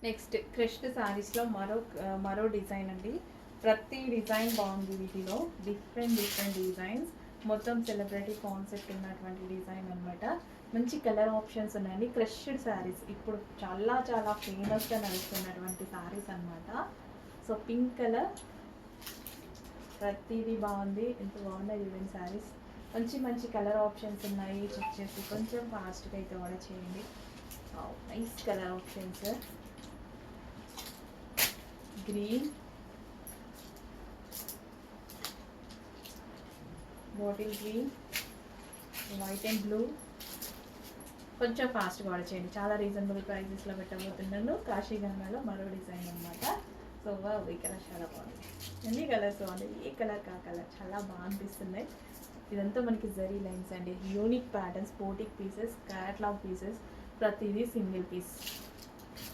Next crushed శారీస్లో మరో design అండి. ప్రతి డిజైన్ బాగుంది వీటిలో. డిఫరెంట్ డిజైన్స్, మొత్తం సెలబ్రిటీ కాన్సెప్ట్ ఉన్నటువంటి డిజైన్ అనమాట. మంచి కలర్ ఆప్షన్స్ ఉన్నాయండి. క్రష్డ్ శారీస్ ఇప్పుడు చాలా ఫేమస్గా నడుస్తున్నటువంటి శారీస్ అనమాట. సో పింక్ కలర్, ప్రతిదీ బాగుంది. ఎంత బాగున్నాయి చూడండి శారీస్. మంచి కలర్ ఆప్షన్స్ ఉన్నాయి. చెక్ చేసి కొంచెం ఫాస్ట్గా అయితే ఆర్డర్ చేయండి. Nice colour options. Green, bottle green, white and blue. కొంచెం ఫాస్ట్గా ఆర్డర్ చేయండి. చాలా రీజనబుల్ ప్రైజెస్లో పెట్టబోతున్నాను. కాశీగంగాలో మరో డిజైన్ అనమాట. సో ఈ కలర్ చాలా బాగుంది. ఎన్ని కలర్స్ బాగుంది. ఏ కలర్ కా కలర్ చాలా బాగా అనిపిస్తున్నాయి. ఇదంతా మనకి జరీ లైన్స్ అండి. Unique patterns, poetic pieces, catalogue pieces, ప్రతిదీ సింగిల్ పీస్.